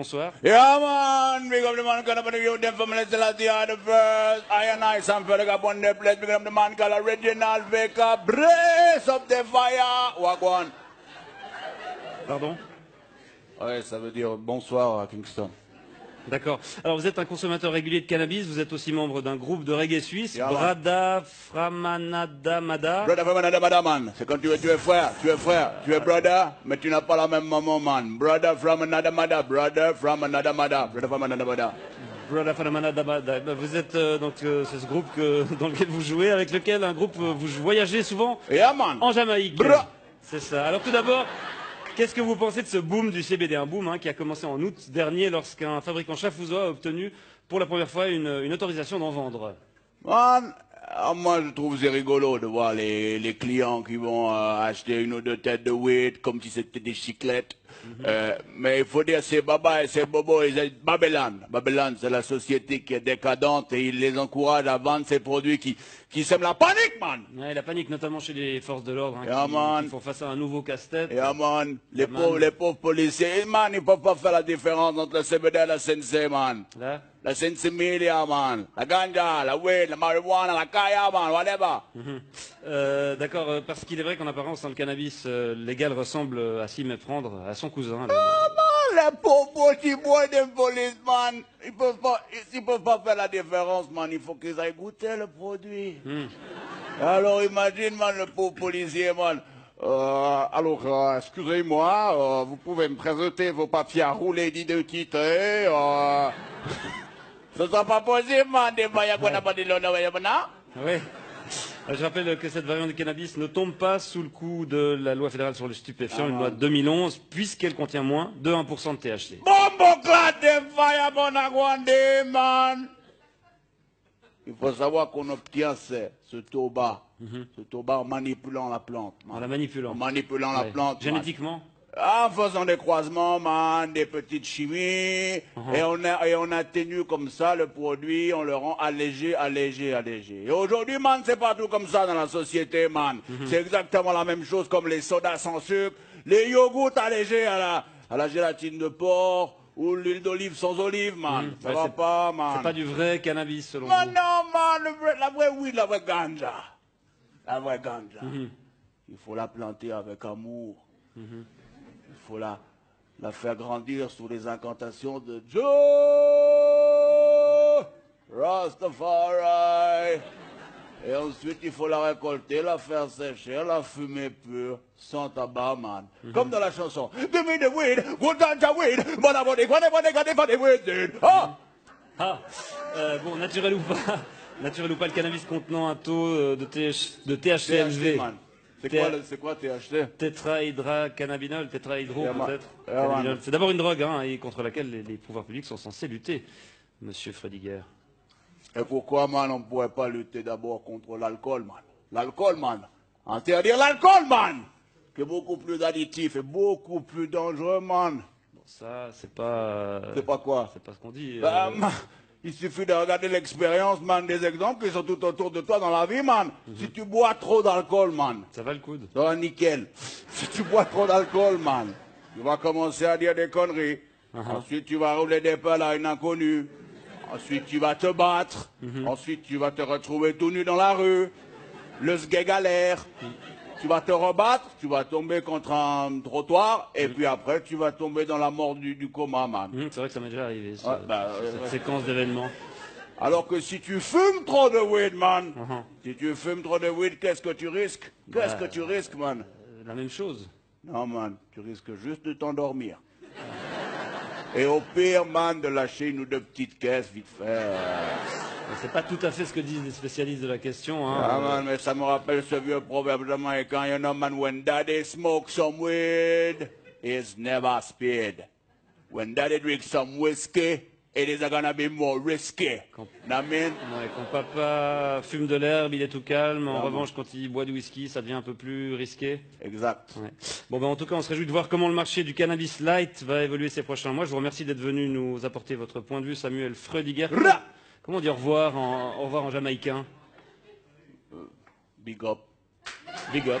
Bonsoir. Yeah, man. Big up the man, call up the youth, them from Let's Last Year, the first. I and I, some fella got one day place. Big up the man, called Original Baker. Brace up the fire. Walk one. Pardon? Ouais, ça veut dire bonsoir à Kingston. D'accord. Alors vous êtes un consommateur régulier de cannabis, vous êtes aussi membre d'un groupe de reggae suisse, Yeah, Brada Framanada Mada. Brother from another mother, man. C'est quand tu es frère, tu es brother, mais tu n'as pas la même maman, man. Brother from another mother, brother from another mother, brother from another mother. Brada Framanada Mada. Vous êtes c'est ce groupe dans lequel vous jouez, avec lequel vous voyagez souvent Yeah, man. en Jamaïque. Bra. C'est ça. Alors tout d'abord, qu'est-ce que vous pensez de ce boom du CBD? Un boom qui a commencé en août dernier lorsqu'un fabricant chafouzois a obtenu pour la première fois une autorisation d'en vendre. Man, moi je trouve c'est rigolo de voir les clients qui vont acheter une ou deux têtes de weed comme si c'était des chiclettes. Mais il faut dire c'est Baba et c'est Bobo et c'est Babylone. Babylone c'est la société qui est décadente et il les encourage à vendre ces produits qui sèment la panique, man. Ouais, la panique notamment chez les forces de l'ordre Yeah, qui font face à un nouveau casse-tête. Yeah, man. Les pauvres policiers, man, ils peuvent pas faire la différence entre le CBD et la CNC, man. Là. La CNC Media, man. La ganja, la weed, la marijuana, la kaya, man, whatever. D'accord, parce qu'il est vrai qu'en apparence, le cannabis légal ressemble à s'y méprendre à son cousin. Là. Les pauvres petits boys de police, man. Ils peuvent pas faire la différence, man. Il faut qu'ils aillent goûter le produit. Alors imagine, man, le pauvre policier, man. Excusez-moi, vous pouvez me présenter vos papiers à rouler d'identité. Ce sera pas possible, man. Des fois, il y a quoi n'a pas de l'honneur, Oui. Je rappelle que cette variante de cannabis ne tombe pas sous le coup de la loi fédérale sur les stupéfiants, une loi de 2011, puisqu'elle contient moins de 1% de THC. Bombo clat de fire, bon aguande, man. Il faut savoir qu'on obtient ce tabac en manipulant la plante, man. En la manipulant. En manipulant la plante. Génétiquement. En faisant des croisements, man, des petites chimies, et on atténue comme ça le produit, on le rend allégé. Et aujourd'hui, man, c'est pas tout comme ça dans la société, man. C'est exactement la même chose comme les sodas sans sucre, les yogourts allégés à la gélatine de porc, ou l'huile d'olive sans olive, man. Ça va pas, man. C'est pas du vrai cannabis, selon vous. Non, man, la vraie weed, la vraie ganja. La vraie ganja. Il faut la planter avec amour. Il faut la faire grandir sous les incantations de Joe Rastafari. Et ensuite, il faut la récolter, la faire sécher, la fumer pure, sans tabac, man. Comme dans la chanson. Give me the weed, good ganja weed, but I want it, whatever they got it for the weed. Bon, naturel ou pas, le cannabis contenant un taux de THC élevé. C'est quoi THC? Tétrahydrocannabinol, tétrahydro peut-être. Yeah, c'est d'abord une drogue et contre laquelle les pouvoirs publics sont censés lutter, monsieur Frediger. Et pourquoi, man, on ne pourrait pas lutter d'abord contre l'alcool, man? L'alcool, man. Interdire l'alcool, man! Qui est beaucoup plus additif et beaucoup plus dangereux, man. Bon, ça, c'est pas... C'est pas quoi? C'est pas ce qu'on dit. Man, il suffit de regarder l'expérience, man, des exemples qui sont tout autour de toi dans la vie, man. Si tu bois trop d'alcool, man. Ça va le coude. Ça va nickel. Si tu bois trop d'alcool, man, tu vas commencer à dire des conneries. Ensuite, tu vas rouler des pelles à une inconnue. Ensuite, tu vas te battre. Ensuite, tu vas te retrouver tout nu dans la rue. Le sgeg galère. Tu vas te rebattre, tu vas tomber contre un trottoir, et puis après, tu vas tomber dans la mort du coma, man. C'est vrai que ça m'est déjà arrivé, cette séquence d'événements. d'événements. Alors que si tu fumes trop de weed, man, si tu fumes trop de weed, qu'est-ce que tu risques? Qu'est-ce que tu risques, man? La même chose. Non, man, tu risques juste de t'endormir. Et au pire, man, de lâcher une ou deux petites caisses, vite fait. C'est pas tout à fait ce que disent les spécialistes de la question. Man, mais ça me rappelle ce vieux proverbe jamaïcain, you know, man, when daddy smokes some weed, he's never spared. When daddy drinks some whiskey, it is gonna be more risky. Quand papa fume de l'herbe, il est tout calme. En revanche, quand il boit du whisky, ça devient un peu plus risqué. Exact. Ouais. Bon, en tout cas, on se réjouit de voir comment le marché du cannabis light va évoluer ces prochains mois. Je vous remercie d'être venu nous apporter votre point de vue, Samuel Frediger. Comment on dit au revoir en jamaïcain? Big up. Big up.